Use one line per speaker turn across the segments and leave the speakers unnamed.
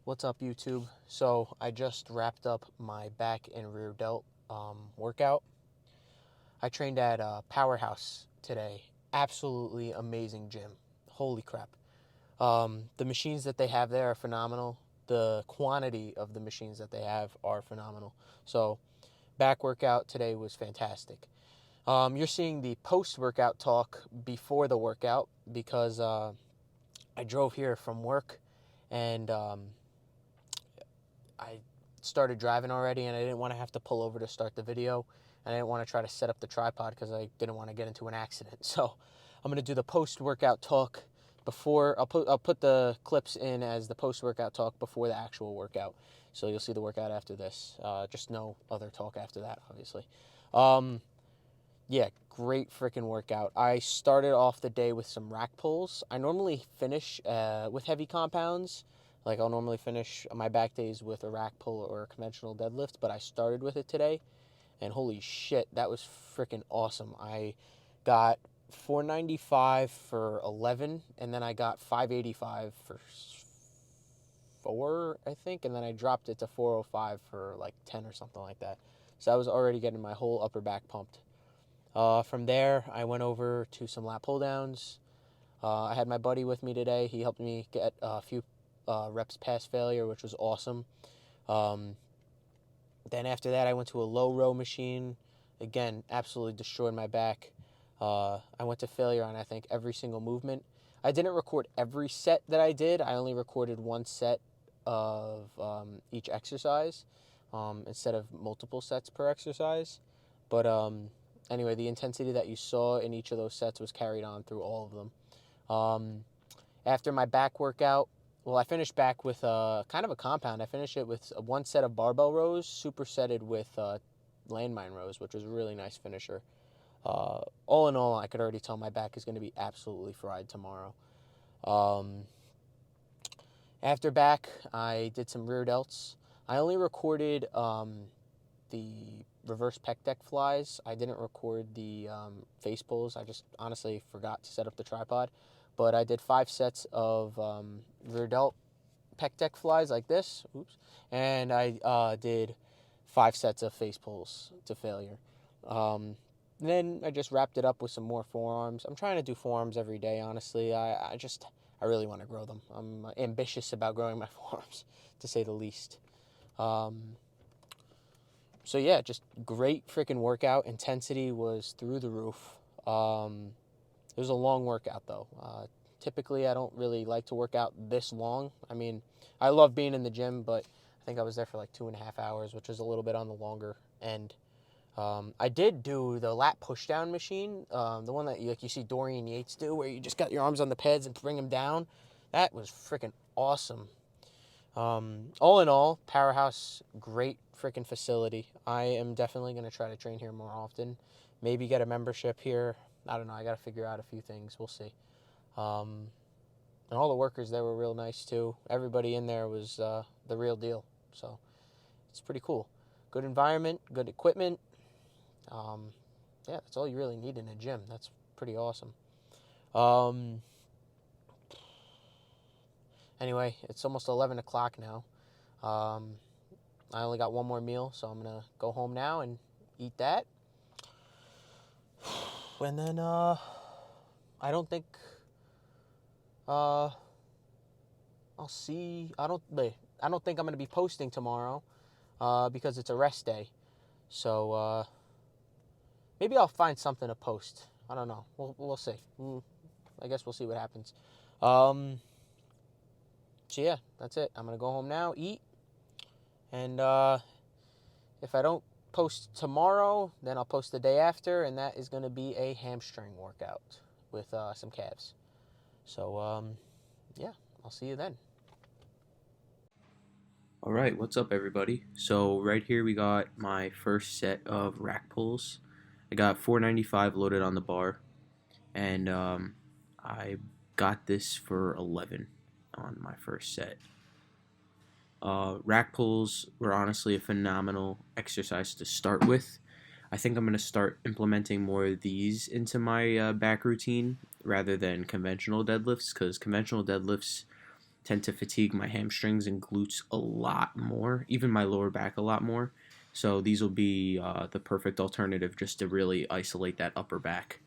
What's up, YouTube? So I just wrapped up my back and rear delt workout. I trained at Powerhouse today. Absolutely amazing gym. Holy crap. The machines that they have there are phenomenal. The quantity of the machines that they have are phenomenal. So back workout today was fantastic. You're seeing the post-workout talk before the workout because I drove here from work and I started driving already and I didn't want to have to pull over to start the video. And I didn't want to try to set up the tripod because I didn't want to get into an accident. So I'm going to do the post-workout talk before. I'll put the clips in as the post-workout talk before the actual workout. So you'll see the workout after this. Just no other talk after that, obviously. Um, yeah, great freaking workout. I started off the day with some rack pulls. I normally finish with heavy compounds. Like I'll normally finish my back days with a rack pull or a conventional deadlift, but I started with it today, and holy shit, that was freaking awesome. I got 495 for 11, and then I got 585 for 4, I think, and then I dropped it to 405 for like 10 or something like that. So I was already getting my whole upper back pumped. From there, I went over to some lat pull downs. I had my buddy with me today. He helped me get a few reps past failure, which was awesome. Um, then after that, I went to a low row machine. Again, absolutely destroyed my back. I went to failure on, I think, every single movement. I didn't record every set that I did. I only recorded one set of each exercise instead of multiple sets per exercise. But anyway, the intensity that you saw in each of those sets was carried on through all of them. After my back workout, well, I finished back with kind of a compound. I finished it with one set of barbell rows, supersetted with landmine rows, which was a really nice finisher. All in all, I could already tell my back is going to be absolutely fried tomorrow. Um, After back, I did some rear delts. I only recorded the reverse pec deck flies. I didn't record the face pulls. I just honestly forgot to set up the tripod. But I did 5 sets of rear delt pec deck flies like this. Oops. And I did 5 sets of face pulls to failure. Then I just wrapped it up with some more forearms. I'm trying to do forearms every day, honestly. I really want to grow them. I'm ambitious about growing my forearms, to say the least. Um, so yeah, just great freaking workout. Intensity was through the roof. It was a long workout though. Typically, I don't really like to work out this long. I mean, I love being in the gym, but I think I was there for like 2.5 hours, which is a little bit on the longer end. I did do the lat push down machine, the one that you see Dorian Yates do, where you just got your arms on the pads and bring them down. That was freaking awesome. All in all, Powerhouse, great freaking facility. I am definitely going to try to train here more often. Maybe get a membership here. I don't know. I got to figure out a few things. We'll see. Um, and all the workers there were real nice too. Everybody in there was the real deal. So it's pretty cool. Good environment, good equipment. Um, yeah, that's all you really need in a gym. That's pretty awesome. Um, anyway, it's almost 11 o'clock now. Um, I only got one more meal, so I'm going to go home now and eat that. And then I don't think uh, I'll see. I don't think I'm going to be posting tomorrow because it's a rest day. So maybe I'll find something to post. I don't know. We'll see. I guess we'll see what happens. So yeah, that's it. I'm gonna go home now, eat, and if I don't post tomorrow, then I'll post the day after, and that is gonna be a hamstring workout with some calves. So yeah, I'll see you then.
All right, what's up, everybody? So right here we got my first set of rack pulls. I got 495 loaded on the bar, and I got this for 11 on my first set. Rack pulls were honestly a phenomenal exercise to start with. I think I'm going to start implementing more of these into my back routine rather than conventional deadlifts, because conventional deadlifts tend to fatigue my hamstrings and glutes a lot more, even my lower back a lot more. So these will be the perfect alternative just to really isolate that upper back.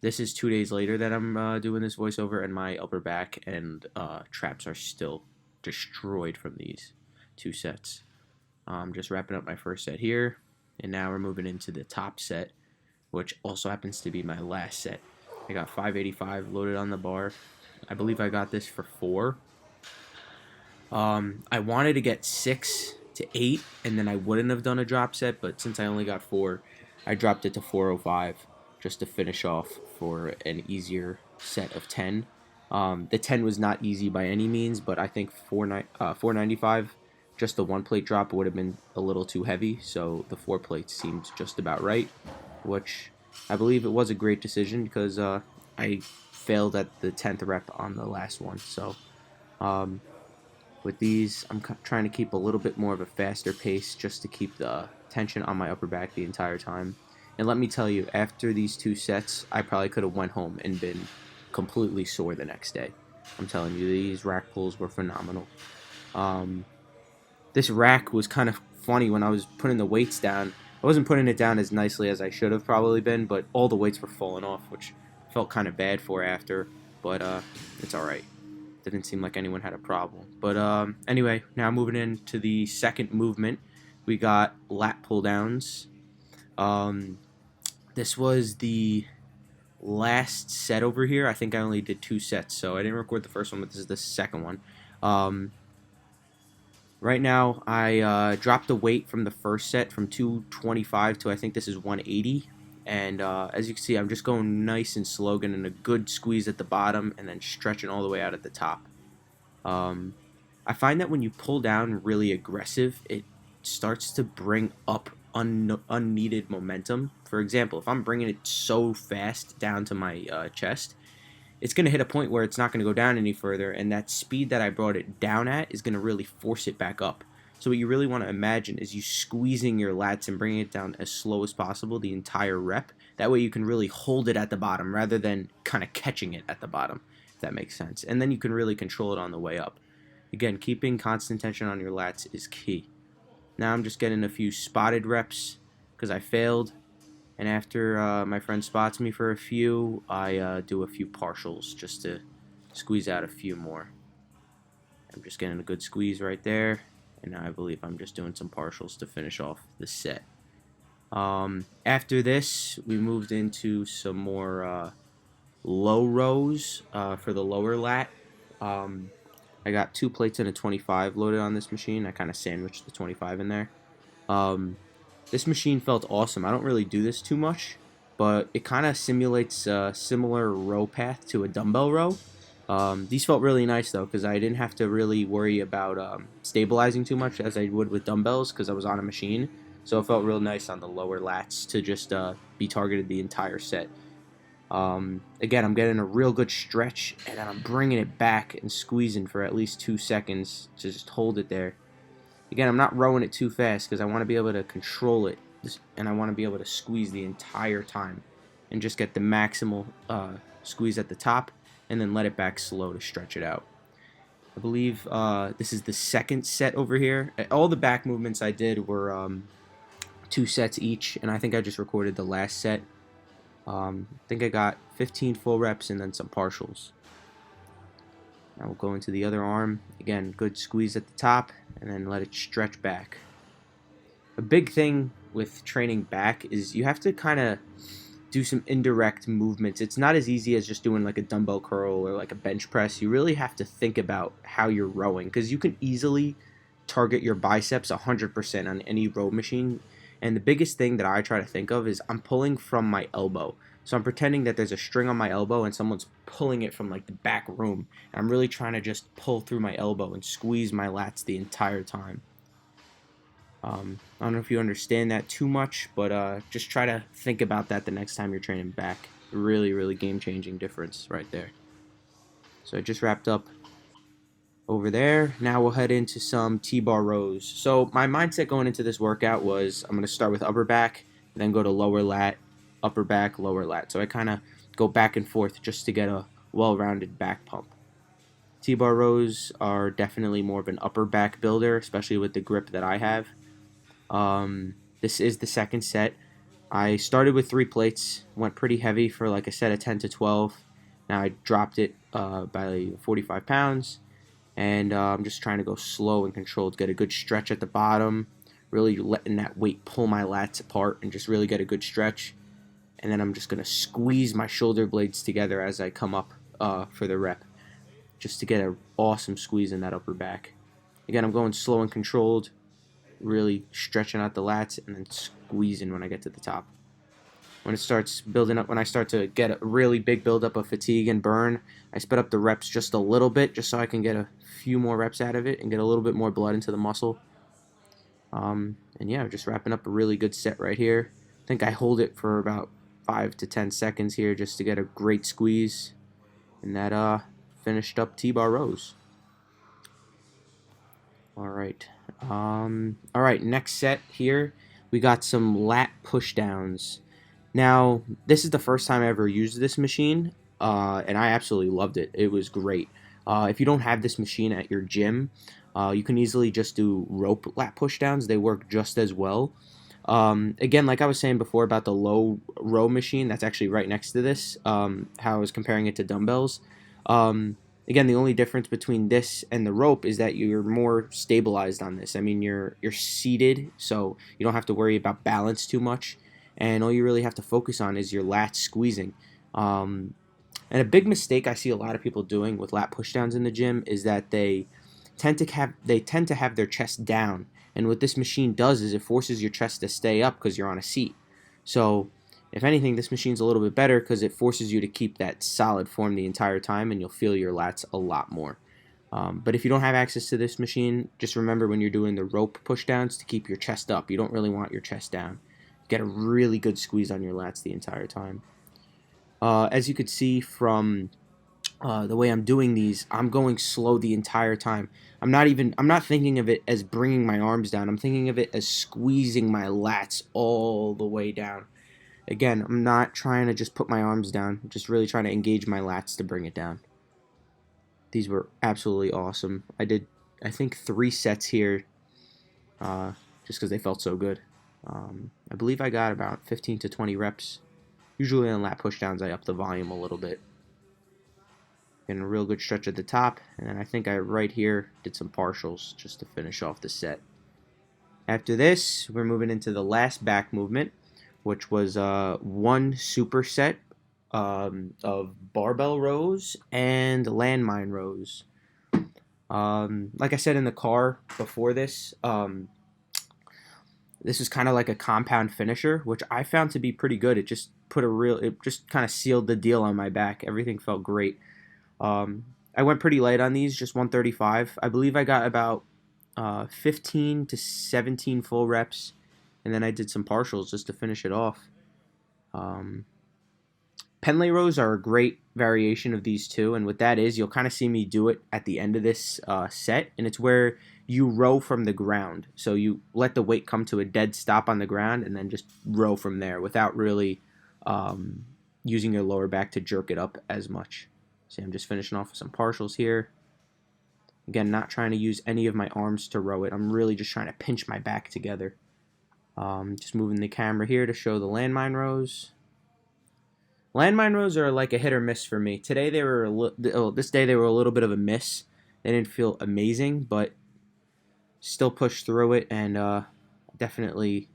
This is 2 days later that I'm doing this voiceover, and my upper back and traps are still destroyed from these 2 sets. Just wrapping up my first set here, and now we're moving into the top set, which also happens to be my last set. I got 585 loaded on the bar. I believe I got this for 4. I wanted to get 6 to 8, and then I wouldn't have done a drop set, but since I only got 4, I dropped it to 405 just to finish off for an easier set of 10. The 10 was not easy by any means, but I think 495, just the 1 plate drop would have been a little too heavy, so the 4 plates seemed just about right, which I believe it was a great decision because I failed at the 10th rep on the last one. So with these, I'm trying to keep a little bit more of a faster pace just to keep the tension on my upper back the entire time. And let me tell you, after these 2 sets, I probably could have went home and been completely sore the next day. I'm telling you, these rack pulls were phenomenal. This rack was kind of funny when I was putting the weights down. I wasn't putting it down as nicely as I should have probably been, but all the weights were falling off, which I felt kind of bad for after, but it's alright. Didn't seem like anyone had a problem. But anyway, now moving into the second movement, we got Lat Pull Downs. This was the last set over here. I think I only did 2 sets, so I didn't record the first one, but this is the second one. Right now, I dropped the weight from the first set from 225 to I think this is 180. And as you can see, I'm just going nice and slow, getting a good squeeze at the bottom and then stretching all the way out at the top. I find that when you pull down really aggressive, it starts to bring up unneeded momentum. For example, if I'm bringing it so fast down to my chest, it's going to hit a point where it's not going to go down any further, and that speed that I brought it down at is going to really force it back up. So what you really want to imagine is you squeezing your lats and bringing it down as slow as possible the entire rep. That way you can really hold it at the bottom rather than kind of catching it at the bottom, if that makes sense. And then you can really control it on the way up. Again, keeping constant tension on your lats is key. Now I'm just getting a few spotted reps because I failed. And after my friend spots me for a few, I do a few partials just to squeeze out a few more. I'm just getting a good squeeze right there. And now I believe I'm just doing some partials to finish off the set. After this, we moved into some more low rows for the lower lat. I got 2 plates and a 25 loaded on this machine. I kind of sandwiched the 25 in there. This machine felt awesome. I don't really do this too much, but it kind of simulates a similar row path to a dumbbell row. These felt really nice though because I didn't have to really worry about stabilizing too much as I would with dumbbells because I was on a machine. So it felt real nice on the lower lats to just be targeted the entire set. Again, I'm getting a real good stretch and then I'm bringing it back and squeezing for at least 2 seconds to just hold it there. Again, I'm not rowing it too fast because I want to be able to control it and I want to be able to squeeze the entire time and just get the maximal squeeze at the top and then let it back slow to stretch it out. I believe this is the second set over here. All the back movements I did were 2 sets each, and I think I just recorded the last set. I think I got 15 full reps and then some partials. Now we'll go into the other arm. Again, good squeeze at the top and then let it stretch back. A big thing with training back is you have to kind of do some indirect movements. It's not as easy as just doing like a dumbbell curl or like a bench press. You really have to think about how you're rowing because you can easily target your biceps 100% on any row machine. And the biggest thing that I try to think of is I'm pulling from my elbow. So I'm pretending that there's a string on my elbow and someone's pulling it from like the back room. And I'm really trying to just pull through my elbow and squeeze my lats the entire time. I don't know if you understand that too much, but just try to think about that the next time you're training back. Really, really game-changing difference right there. So I just wrapped up over there. Now we'll head into some T-bar rows. So my mindset going into this workout was I'm going to start with upper back, then go to lower lat, upper back, lower lat. So I kind of go back and forth just to get a well-rounded back pump. T-bar rows are definitely more of an upper back builder, especially with the grip that I have. This is the second set. I started with 3 plates, went pretty heavy for like a set of 10 to 12. Now I dropped it by 45 pounds, and I'm just trying to go slow and controlled, get a good stretch at the bottom, really letting that weight pull my lats apart and just really get a good stretch. And then I'm just going to squeeze my shoulder blades together as I come up for the rep, just to get an awesome squeeze in that upper back. Again, I'm going slow and controlled, really stretching out the lats and then squeezing when I get to the top. When it starts building up, when I start to get a really big buildup of fatigue and burn, I sped up the reps just a little bit, just so I can get a few more reps out of it and get a little bit more blood into the muscle. And yeah, just wrapping up a really good set right here. I think I hold it for about 5 to 10 seconds here just to get a great squeeze. And that finished up T-bar rows. Alright. Alright, next set here, we got some lat push downs. Now, this is the first time I ever used this machine, and I absolutely loved it. It was great. If you don't have this machine at your gym, you can easily just do rope lat push downs. They work just as well. Again, like I was saying before about the low row machine that's actually right next to this, how I was comparing it to dumbbells. Again, the only difference between this and the rope is that you're more stabilized on this. I mean, you're seated, so you don't have to worry about balance too much, and all you really have to focus on is your lats squeezing. And a big mistake I see a lot of people doing with lat pushdowns in the gym is that they tend to have their chest down, and what this machine does is it forces your chest to stay up because you're on a seat. So if anything, this machine's a little bit better because it forces you to keep that solid form the entire time, and you'll feel your lats a lot more. But if you don't have access to this machine, just remember when you're doing the rope pushdowns to keep your chest up. You don't really want your chest down. Get a really good squeeze on your lats the entire time. As you could see from the way I'm doing these, I'm going slow the entire time. I'm not thinking of it as bringing my arms down. I'm thinking of it as squeezing my lats all the way down. Again, I'm not trying to just put my arms down. I'm just really trying to engage my lats to bring it down. These were absolutely awesome. I did, I think, 3 sets here just because they felt so good. I believe I got about 15 to 20 reps. Usually on lat pushdowns, I up the volume a little bit. Getting a real good stretch at the top, and then I think I right here did some partials just to finish off the set. After this, we're moving into the last back movement, which was 1 superset of barbell rows and landmine rows. Like I said in the car before this, this is kind of like a compound finisher, which I found to be pretty good. It just kind of sealed the deal on my back. Everything felt great. I went pretty light on these, just 135. I believe I got about 15 to 17 full reps, and then I did some partials just to finish it off. Pendlay rows are a great variation of these two, and what that is, you'll kind of see me do it at the end of this set, and it's where you row from the ground. So you let the weight come to a dead stop on the ground and then just row from there without really using your lower back to jerk it up as much. See, I'm just finishing off with some partials here. Again, not trying to use any of my arms to row it. I'm really just trying to pinch my back together. Just moving the camera here to show the landmine rows. Landmine rows are like a hit or miss for me. Today they were this day they were a little bit of a miss. They didn't feel amazing, but still pushed through it and definitely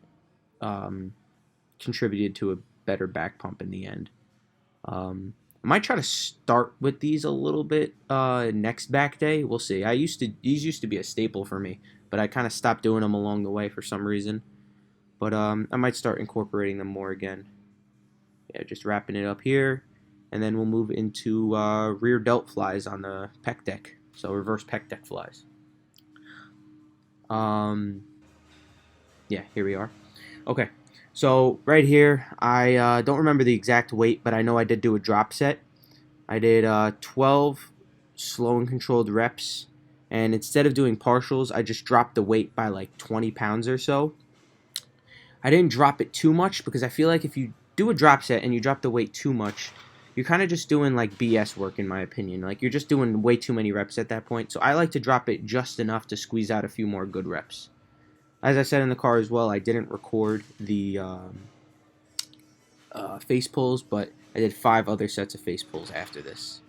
contributed to a better back pump in the end. I might try to start with these a little bit next back day. We'll see. These used to be a staple for me, but I kind of stopped doing them along the way for some reason. But I might start incorporating them more again. Yeah, just wrapping it up here, and then we'll move into rear delt flies on the pec deck. So reverse pec deck flies. Yeah, here we are. Okay, so right here, I don't remember the exact weight, but I know I did do a drop set. I did 12 slow and controlled reps, and instead of doing partials, I just dropped the weight by like 20 pounds or so. I didn't drop it too much because I feel like if you do a drop set and you drop the weight too much, you're kind of just doing like BS work, in my opinion. Like, you're just doing way too many reps at that point. So I like to drop it just enough to squeeze out a few more good reps. As I said in the car as well, I didn't record the face pulls, but I did 5 other sets of face pulls after this.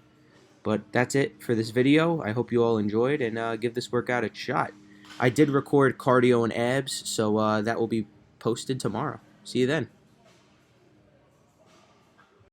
But that's it for this video. I hope you all enjoyed, and give this workout a shot. I did record cardio and abs, so that will be posted tomorrow. See you then.